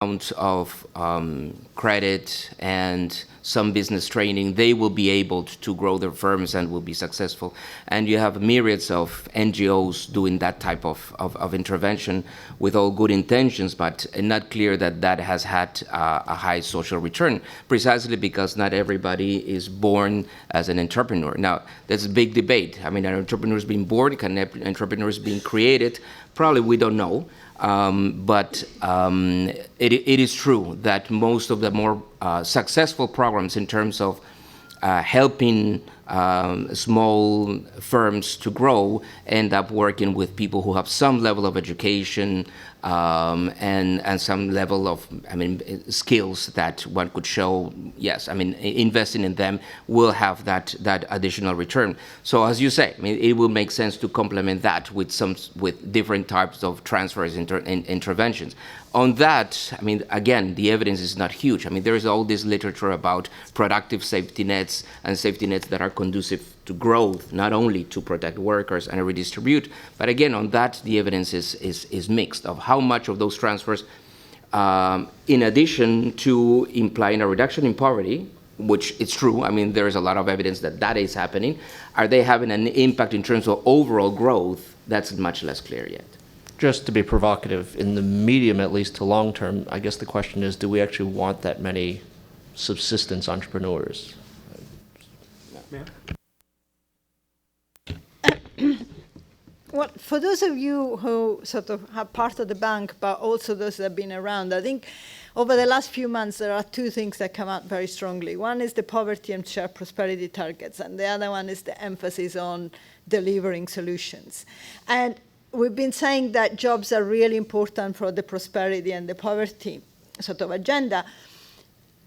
amount of credit and some business training, they will be able to grow their firms and will be successful. And you have myriads of NGOs doing that type of intervention with all good intentions, but not clear that that has had a high social return, precisely because not everybody is born as an entrepreneur. Now, there's a big debate. I mean, are entrepreneurs being born? Can entrepreneurs being created? Probably we don't know. But it is true that most of the more successful programs in terms of helping small firms to grow end up working with people who have some level of education and some level of, skills that one could show, yes, investing in them will have that additional return. So as you say, it will make sense to complement that with different types of transfers interventions. On that, again, the evidence is not huge. There is all this literature about productive safety nets and safety nets that are conducive to growth, not only to protect workers and redistribute, but again, on that, the evidence is mixed of how much of those transfers, in addition to implying a reduction in poverty, which it's true, there is a lot of evidence that is happening, are they having an impact in terms of overall growth? That's much less clear yet. Just to be provocative, in the medium, at least to long term, I guess the question is, do we actually want that many subsistence entrepreneurs? Yeah. Well, for those of you who sort of have part of the bank, but also those that have been around, I think over the last few months, there are two things that come out very strongly. One is the poverty and shared prosperity targets, and the other one is the emphasis on delivering solutions. And we've been saying that jobs are really important for the prosperity and the poverty sort of agenda.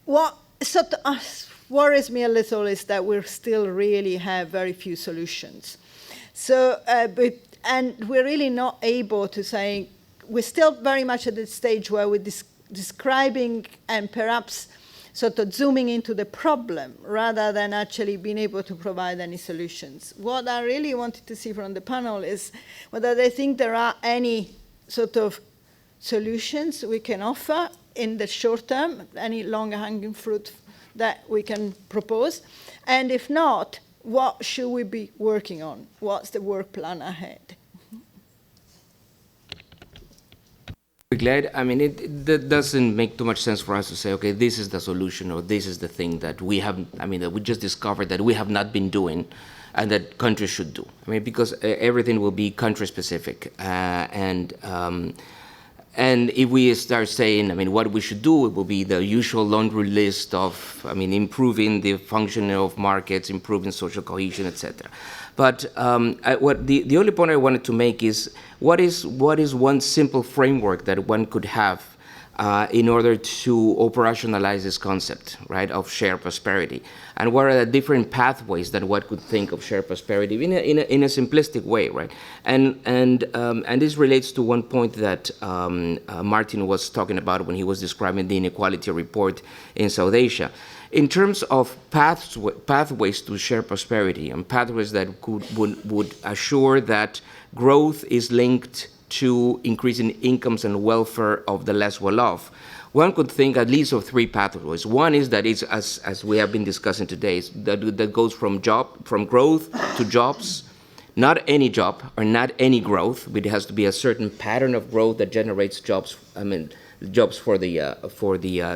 What sort of worries me a little is that we still really have very few solutions. So, and we're really not able to say, we're still very much at the stage where we're describing and perhaps sort of zooming into the problem rather than actually being able to provide any solutions. What I really wanted to see from the panel is whether they think there are any sort of solutions we can offer in the short term, any longer hanging fruit that we can propose, and if not, what should we be working on? What's the work plan ahead? Glad. It doesn't make too much sense for us to say, okay, this is the solution or this is the thing that we have, that we just discovered that we have not been doing and that countries should do. Because everything will be country specific. And if we start saying, what we should do, it will be the usual laundry list of, improving the functioning of markets, improving social cohesion, etc. But the only point I wanted to make is, what is one simple framework that one could have in order to operationalize this concept, right, of shared prosperity? And what are the different pathways that one could think of shared prosperity in a simplistic way, right? And this relates to one point that Martin was talking about when he was describing the inequality report in South Asia. In terms of pathways to shared prosperity and pathways that would assure that growth is linked to increasing incomes and welfare of the less well-off, one could think at least of three pathways. One is that it's, as we have been discussing today, that goes from growth to jobs. Not any job or not any growth, but it has to be a certain pattern of growth that generates jobs. Jobs for the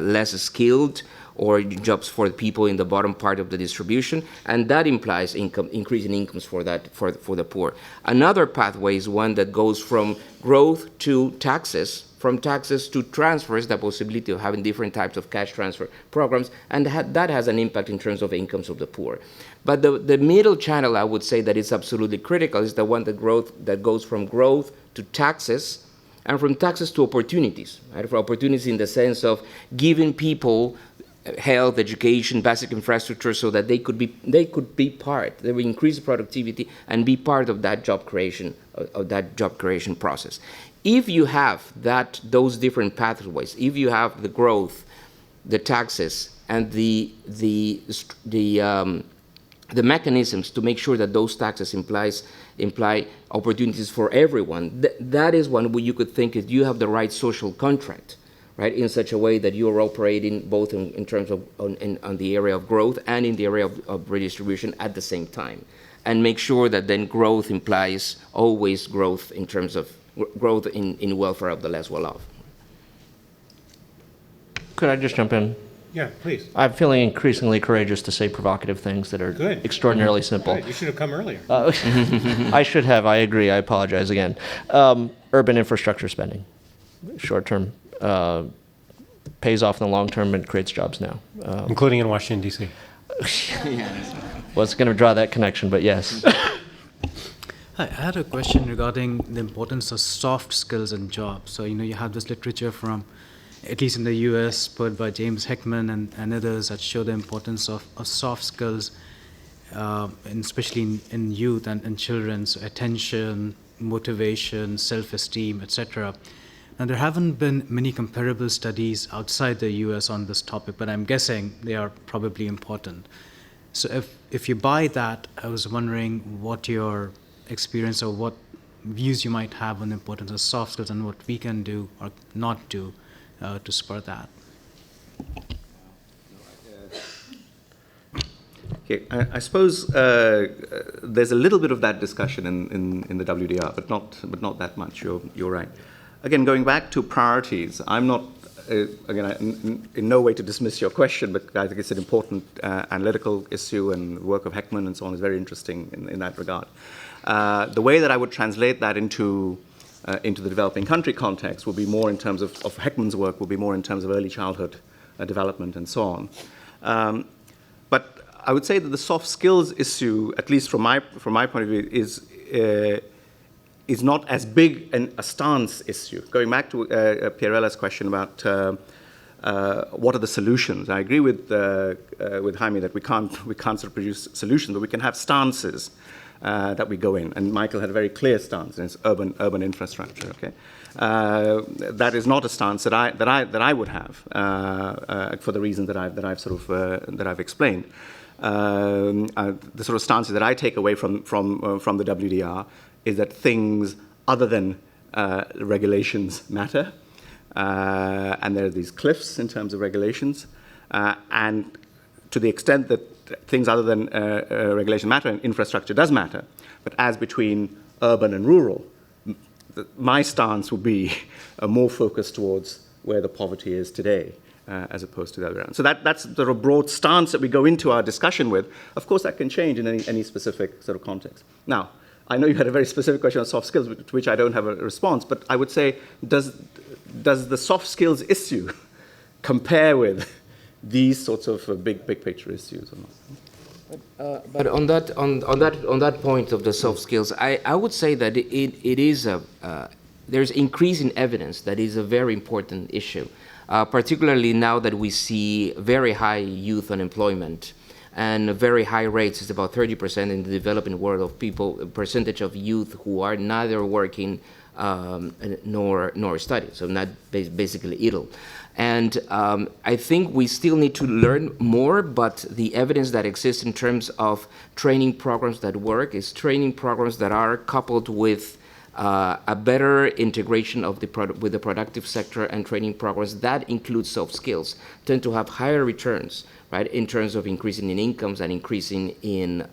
less skilled, or jobs for the people in the bottom part of the distribution, and that implies increasing incomes for the poor. Another pathway is one that goes from growth to taxes, from taxes to transfers, the possibility of having different types of cash transfer programs, and that has an impact in terms of incomes of the poor. But the middle channel, I would say, that is absolutely critical is the one that goes from growth to taxes, and from taxes to opportunities, right? For opportunities in the sense of giving people health, education, basic infrastructure, so that they could be part. They will increase productivity and be part of that job creation process. If you have those different pathways, if you have the growth, the taxes, and the mechanisms to make sure that those taxes imply opportunities for everyone, that is one where you could think that you have the right social contract, right, in such a way that you are operating both in terms of on the area of growth and in the area of redistribution at the same time, and make sure that then growth implies always growth in terms of growth in welfare of the less well-off. Could I just jump in? Yeah, please. I'm feeling increasingly courageous to say provocative things that are Good. extraordinarily simple. Good. You should have come earlier. I should have. I agree. I apologize again. Urban infrastructure spending, short term, pays off in the long term and creates jobs now. Including in Washington, D.C. Was going to draw that connection, but yes. Hi, I had a question regarding the importance of soft skills in jobs. So, you have this literature from, at least in the US, put by James Heckman and others that show the importance of soft skills, and especially in youth and children, so attention, motivation, self-esteem, etc. Now, there haven't been many comparable studies outside the US on this topic, but I'm guessing they are probably important. So if you buy that, I was wondering what your experience or what views you might have on the importance of soft skills and what we can do or not do to spur that. Okay, I suppose there's a little bit of that discussion in the WDR, but not that much. You're right. Again, going back to priorities, I'm not in no way to dismiss your question, but I think it's an important analytical issue, and the work of Heckman and so on is very interesting in that regard. The way that I would translate that into the developing country context will be more in terms of Heckman's work, will be more in terms of early childhood development and so on. But I would say that the soft skills issue, at least from my point of view, is not as big a stance issue. Going back to Pierrella's question about what are the solutions, I agree with Jaime that we can't sort of produce solutions, but we can have stances that we go in. And Michael had a very clear stance, and it's urban infrastructure. Okay, that is not a stance that I would have for the reasons that I've explained. The sort of stances that I take away from the WDR is that things other than regulations matter, and there are these cliffs in terms of regulations, and to the extent that things other than regulation matter, and infrastructure does matter, but as between urban and rural, my stance would be more focused towards where the poverty is today, as opposed to the other way around. So that's the broad stance that we go into our discussion with. Of course, that can change in any specific sort of context. Now, I know you had a very specific question on soft skills, to which I don't have a response, but I would say, does the soft skills issue compare with these sorts of big picture issues or not? But on that point of the soft skills, I would say that it is there's increasing evidence that is a very important issue, particularly now that we see very high youth unemployment and very high rates. It's about 30% in the developing world of people, percentage of youth who are neither working nor studying, so not basically idle. And I think we still need to learn more, but the evidence that exists in terms of training programs that work is training programs that are coupled with a better integration of with the productive sector, and training programs that include soft skills tend to have higher returns, right, in terms of increasing in incomes and increasing in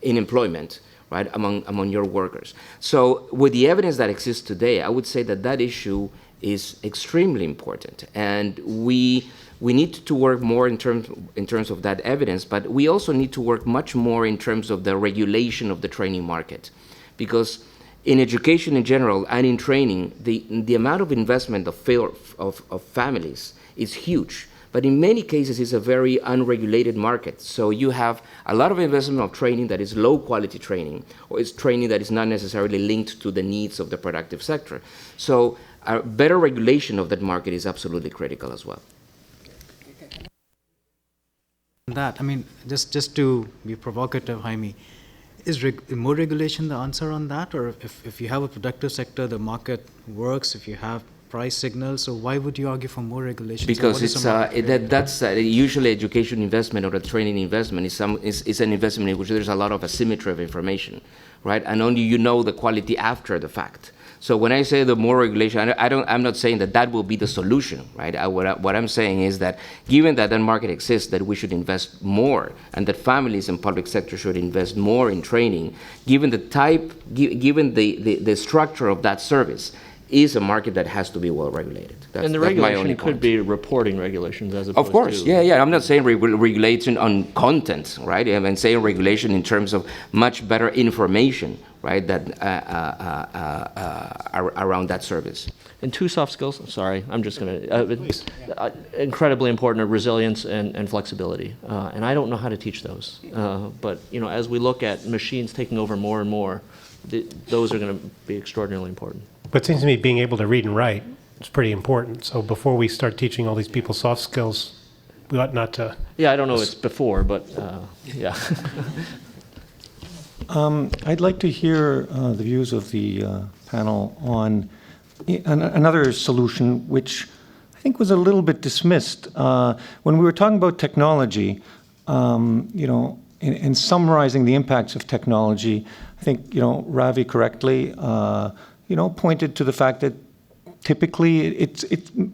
employment, right, among your workers. So with the evidence that exists today, I would say that issue is extremely important, and we need to work more in terms of that evidence, but we also need to work much more in terms of the regulation of the training market, because in education in general and in training, the amount of investment of families is huge, but in many cases it's a very unregulated market. So you have a lot of investment of training that is low quality training, or is training that is not necessarily linked to the needs of the productive sector. So a better regulation of that market is absolutely critical as well. That, I mean, just to be provocative, Jaime, is more regulation the answer on that? Or if you have a productive sector, the market works, if you have price signals, so why would you argue for more regulation? Because that's usually education investment or the training investment is an investment in which there's a lot of asymmetry of information, right? And only you know the quality after the fact. So when I say the more regulation, I'm not saying that that will be the solution, right? What I'm saying is that given that market exists, that we should invest more, and that families and public sector should invest more in training, given the structure of that service, is a market that has to be well regulated. And the regulation could be reporting regulations as opposed to... Of course, yeah. I'm not saying regulation on content, right? I'm saying regulation in terms of much better information, right, that around that service. And 2 soft skills, sorry, I'm just going to... incredibly important are resilience and flexibility. And I don't know how to teach those. But, as we look at machines taking over more and more, those are going to be extraordinarily important. But it seems to me being able to read and write is pretty important. So before we start teaching all these people soft skills, we ought not to... Yeah, I don't know it's before, but yeah. I'd like to hear the views of the panel on another solution, which I think was a little bit dismissed. When we were talking about technology, in summarizing the impacts of technology, I think, Ravi correctly, pointed to the fact that typically it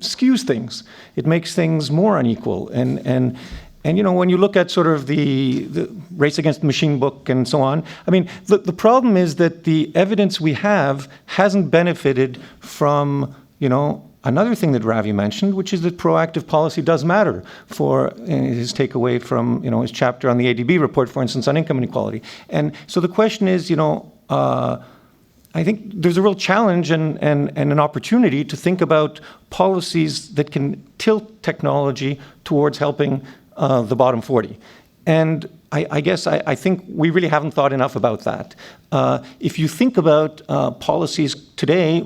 skews things. It makes things more unequal. And when you look at sort of the race against the machine book and so on, I mean, the problem is that the evidence we have hasn't benefited from, another thing that Ravi mentioned, which is that proactive policy does matter for his takeaway from, his chapter on the ADB report, for instance, on income inequality. And so the question is, I think there's a real challenge and an opportunity to think about policies that can tilt technology towards helping the bottom 40. And I guess I think we really haven't thought enough about that. If you think about policies today,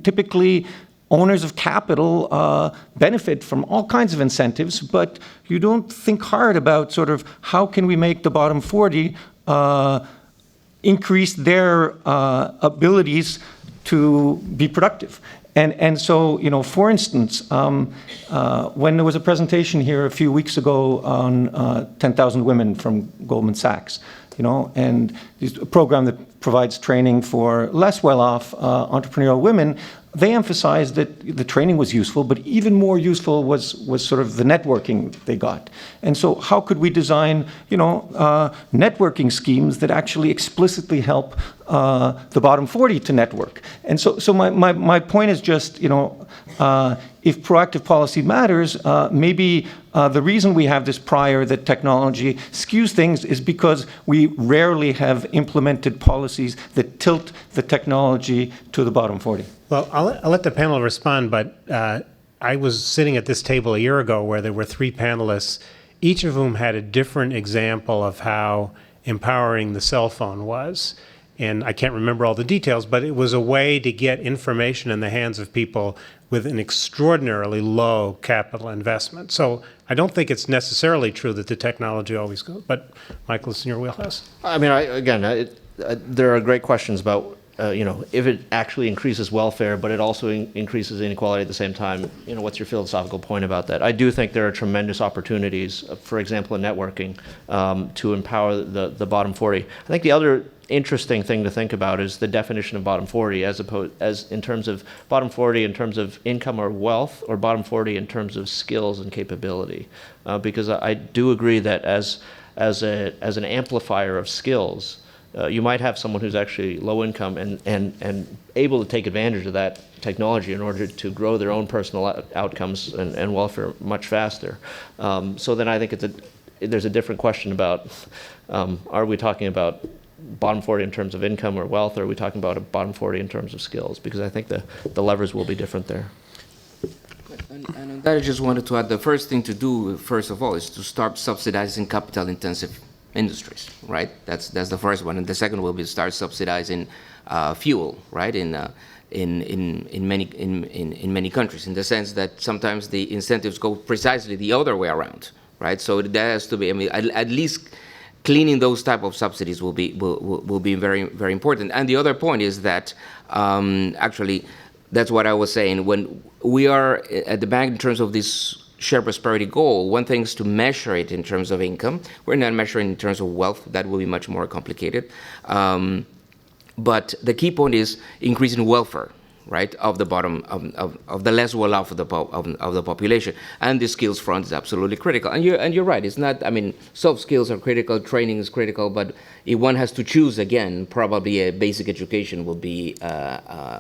typically owners of capital benefit from all kinds of incentives, but you don't think hard about sort of how can we make the bottom 40 increase their abilities to be productive. And so, for instance, when there was a presentation here a few weeks ago on 10,000 women from Goldman Sachs, and a program that provides training for less well-off entrepreneurial women, they emphasized that the training was useful, but even more useful was sort of the networking they got. And so how could we design, networking schemes that actually explicitly help the bottom 40 to network? And so my point is just, if proactive policy matters, maybe the reason we have this prior that technology skews things is because we rarely have implemented policies that tilt the technology to the bottom 40. Well, I'll let the panel respond, but I was sitting at this table a year ago where there were 3 panelists, each of whom had a different example of how empowering the cell phone was. And I can't remember all the details, but it was a way to get information in the hands of people with an extraordinarily low capital investment. So I don't think it's necessarily true that the technology always goes, but Michael, it's in your wheelhouse. I mean, there are great questions about, if it actually increases welfare, but it also increases inequality at the same time, what's your philosophical point about that? I do think there are tremendous opportunities, for example, in networking, to empower the bottom 40. I think the other interesting thing to think about is the definition of bottom 40 as in terms of bottom 40 in terms of income or wealth, or bottom 40 in terms of skills and capability. Because I do agree that as an amplifier of skills, you might have someone who's actually low income and able to take advantage of that technology in order to grow their own personal outcomes and welfare much faster. So then I think there's a different question about, are we talking about bottom 40 in terms of income or wealth, or are we talking about a bottom 40 in terms of skills? Because I think the levers will be different there. And on that, I just wanted to add, the first thing to do, first of all, is to start subsidizing capital-intensive industries, right? That's the first one, and the second will be start subsidizing fuel, right? In many countries, in the sense that sometimes the incentives go precisely the other way around, right? So that has to be. I mean, at least cleaning those type of subsidies will be very, very important. And the other point is that actually, that's what I was saying. When we are at the bank in terms of this shared prosperity goal, one thing is to measure it in terms of income. We're not measuring in terms of wealth. That will be much more complicated. But the key point is increasing welfare, right, of the bottom, of the less well-off of the population. And the skills front is absolutely critical. And you're right, it's not, I mean, soft skills are critical, training is critical, but if one has to choose again, probably a basic education will be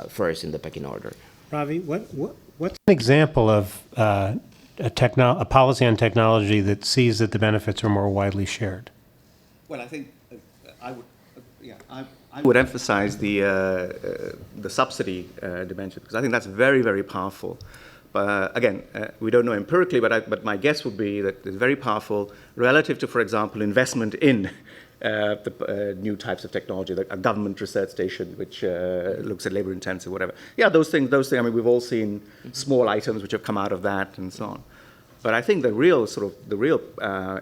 first in the pecking order. Ravi, what's an example of a policy on technology that sees that the benefits are more widely shared? Well, I think I would emphasize the subsidy dimension, because I think that's very, very powerful. Again, we don't know empirically, but my guess would be that it's very powerful relative to, for example, investment in the new types of technology, like a government research station which looks at labor intensive, whatever. Yeah, those things. I mean, we've all seen small items which have come out of that and so on. But I think the real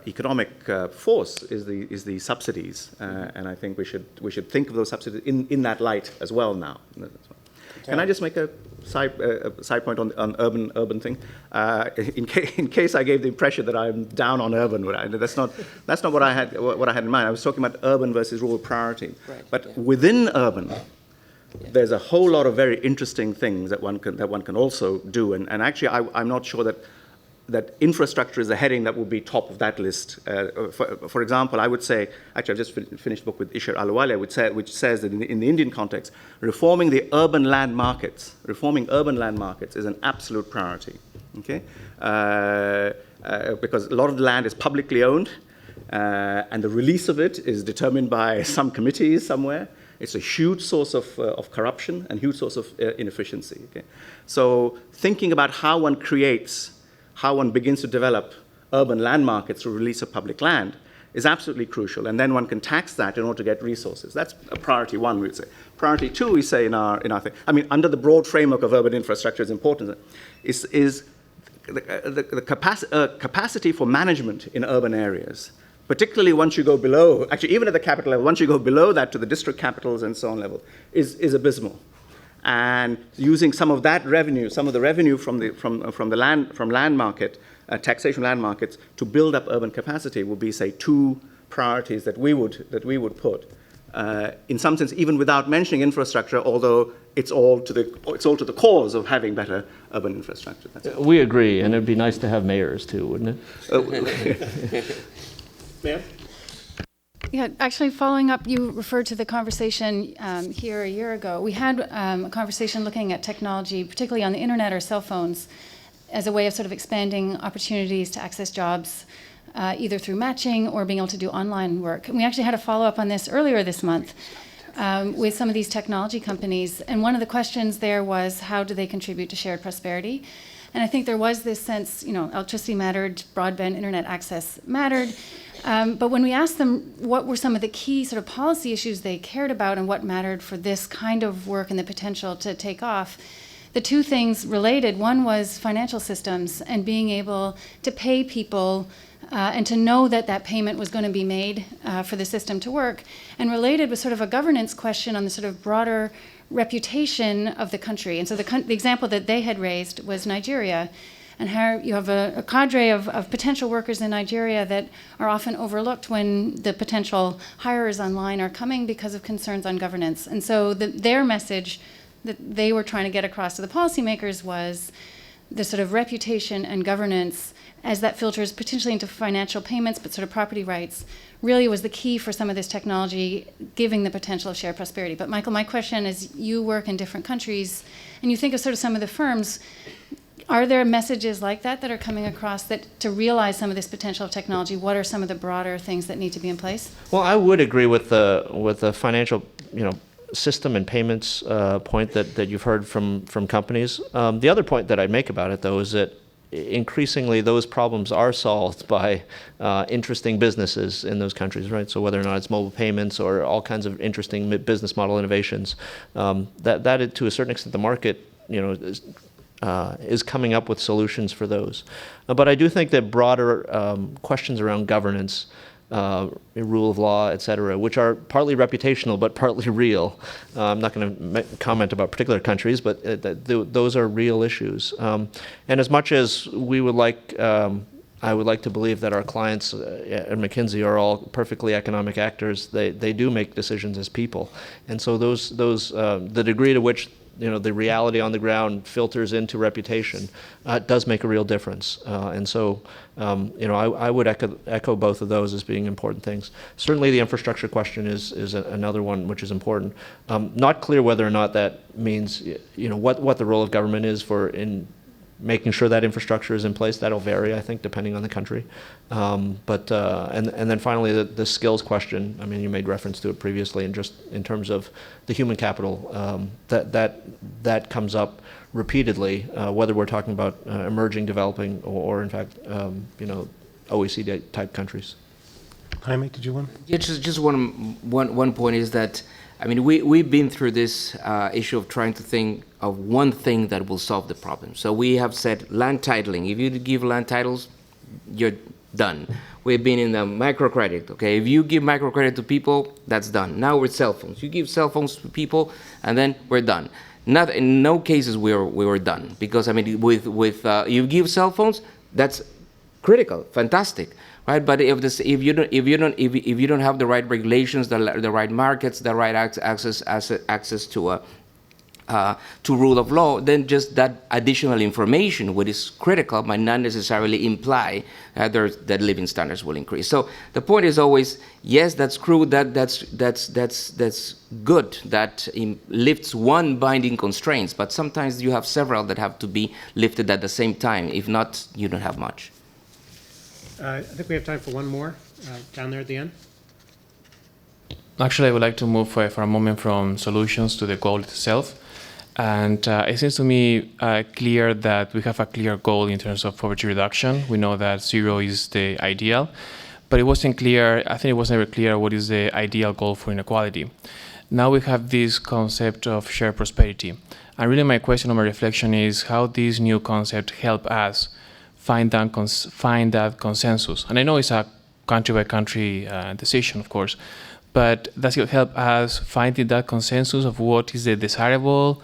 economic force is the subsidies, and I think we should think of those subsidies in that light as well now. Can I just make a side point on urban thing? In case I gave the impression that I'm down on urban, that's not what I had in mind. I was talking about urban versus rural priority. Right. But within urban, there's a whole lot of very interesting things that one can also do. And actually, I'm not sure that infrastructure is a heading that will be top of that list. For example, I would say, actually I've just finished a book with Ishar Aluwalia, which says that in the Indian context, reforming urban land markets is an absolute priority, okay? Because a lot of the land is publicly owned, and the release of it is determined by some committees somewhere. It's a huge source of corruption and huge source of inefficiency, okay? So thinking about how one begins to develop urban land markets through release of public land is absolutely crucial. And then one can tax that in order to get resources. That's a priority one, we would say. Priority two, we say in our thing. I mean, under the broad framework of urban infrastructure is important, is the capacity for management in urban areas, particularly once you go below, actually even at the capital level, once you go below that to the district capitals and so on level, is abysmal. And using some of that revenue, some of the revenue from land market, taxation land markets, to build up urban capacity would be, say, two priorities that we would put. In some sense, even without mentioning infrastructure, although it's all to the cause of having better urban infrastructure. We agree, and it'd be nice to have mayors too, wouldn't it? Ma'am? Yeah, actually, following up, you referred to the conversation here a year ago. We had a conversation looking at technology, particularly on the internet or cell phones, as a way of sort of expanding opportunities to access jobs, either through matching or being able to do online work. And we actually had a follow-up on this earlier this month with some of these technology companies. And one of the questions there was, how do they contribute to shared prosperity? And I think there was this sense, electricity mattered, broadband internet access mattered. But when we asked them what were some of the key sort of policy issues they cared about and what mattered for this kind of work and the potential to take off, the two things related. One was financial systems and being able to pay people and to know that that payment was going to be made for the system to work. And related was sort of a governance question on the sort of broader reputation of the country. And so the example that they had raised was Nigeria, and how you have a cadre of potential workers in Nigeria that are often overlooked when the potential hires online are coming because of concerns on governance. And so their message that they were trying to get across to the policymakers was the sort of reputation and governance, as that filters potentially into financial payments, but sort of property rights, really was the key for some of this technology, giving the potential of shared prosperity. But Michael, my question is, you work in different countries, and you think of sort of some of the firms. Are there messages like that are coming across that to realize some of this potential of technology? What are some of the broader things that need to be in place? Well, I would agree with the financial, system and payments point that you've heard from companies. The other point that I'd make about it, though, is that increasingly those problems are solved by interesting businesses in those countries, right? So whether or not it's mobile payments or all kinds of interesting business model innovations, that to a certain extent the market, is coming up with solutions for those. But I do think that broader questions around governance, rule of law, et cetera, which are partly reputational but partly real. I'm not going to comment about particular countries, but those are real issues. And as much as we would like I would like to believe that our clients at McKinsey are all perfectly economic actors. They do make decisions as people, and so the degree to which the reality on the ground filters into reputation does make a real difference. And so I would echo both of those as being important things. Certainly, the infrastructure question is another one which is important. Not clear whether or not that means what the role of government is in making sure that infrastructure is in place. That'll vary, I think, depending on the country. But then finally, the skills question. I mean, you made reference to it previously, and just in terms of the human capital, that comes up repeatedly, whether we're talking about emerging, developing, or in fact, OECD type countries. Jaime, did you want? Yeah, just one point is that, I mean, we've been through this issue of trying to think of one thing that will solve the problem. So we have said land titling. If you give land titles, you're done. We've been in the microcredit, okay? If you give microcredit to people, that's done. Now we're cell phones. You give cell phones to people, and then we're done. In no cases we were done, because I mean, with you give cell phones, that's critical, fantastic. Right, but if you don't have the right regulations, the right markets, the right access to rule of law, then just that additional information, what is critical, might not necessarily imply that living standards will increase. So the point is always, yes, that's true. That's good. That lifts one binding constraints, but sometimes you have several that have to be lifted at the same time. If not, you don't have much. I think we have time for one more down there at the end. Actually, I would like to move for a moment from solutions to the goal itself. And it seems to me clear that we have a clear goal in terms of poverty reduction. We know that 0 is the ideal, but it wasn't clear, I think it was never clear what is the ideal goal for inequality. Now we have this concept of shared prosperity. And really my question or my reflection is how this new concept help us find that consensus. And I know it's a country-by-country decision, of course, but does it help us finding that consensus of what is the desirable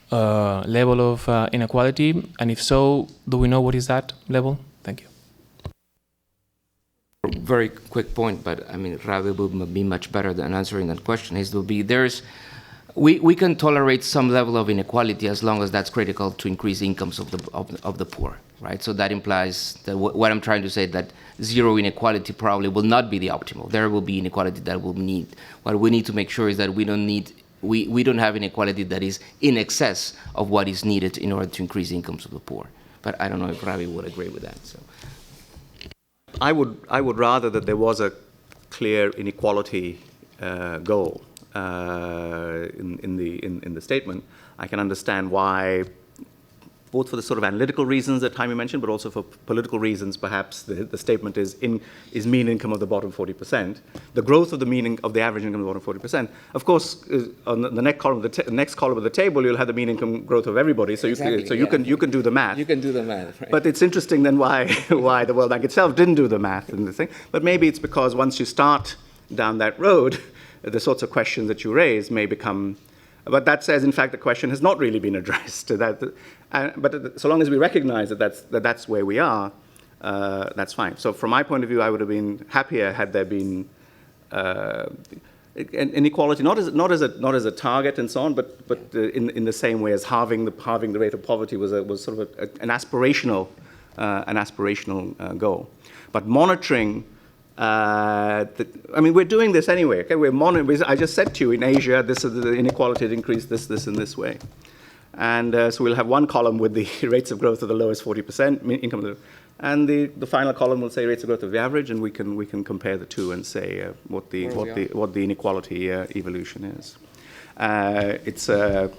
level of inequality? And if so, do we know what is that level? Thank you. Very quick point, but I mean, Ravi will be much better than answering that question. We can tolerate some level of inequality as long as that's critical to increase incomes of the poor, right? So that implies that what I'm trying to say, that 0 inequality probably will not be the optimal. There will be inequality that we'll need. What we need to make sure is that we don't have inequality that is in excess of what is needed in order to increase incomes of the poor. But I don't know if Ravi would agree with that. So, I would rather that there was a clear inequality goal. In the statement. I can understand why, both for the sort of analytical reasons that Jaime mentioned, but also for political reasons, perhaps the statement is mean income of the bottom 40%. The growth of the average income of the bottom 40%. Of course, on the next column of the table, you'll have the mean income growth of everybody. So exactly, you can do the math. You can do the math, right? But it's interesting then why the World Bank itself didn't do the math in this thing. But maybe it's because once you start down that road, the sorts of questions that you raise may become, but that says, in fact, the question has not really been addressed. But so long as we recognize that that's where we are, that's fine. So from my point of view, I would have been happier had there been inequality, not as a target and so on, but in the same way as halving the rate of poverty was sort of an aspirational goal. But monitoring. We're doing this anyway. Okay, I just said to you, in Asia, the inequality had increased this, and this way, and so we'll have one column with the rates of growth of the lowest 40% income, and the final column will say rates of growth of the average, and we can compare the two and say what the inequality evolution is. It's a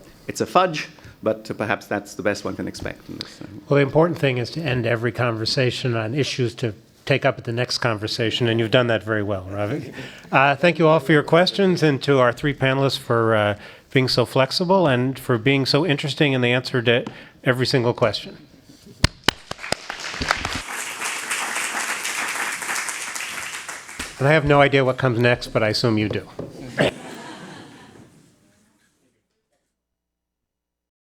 fudge, but perhaps that's the best one can expect in this. Well, the important thing is to end every conversation on issues to take up at the next conversation, and you've done that very well, Ravi. Thank you all for your questions, and to our 3 panelists for being so flexible and for being so interesting in the answer to every single question. And I have no idea what comes next, but I assume you do.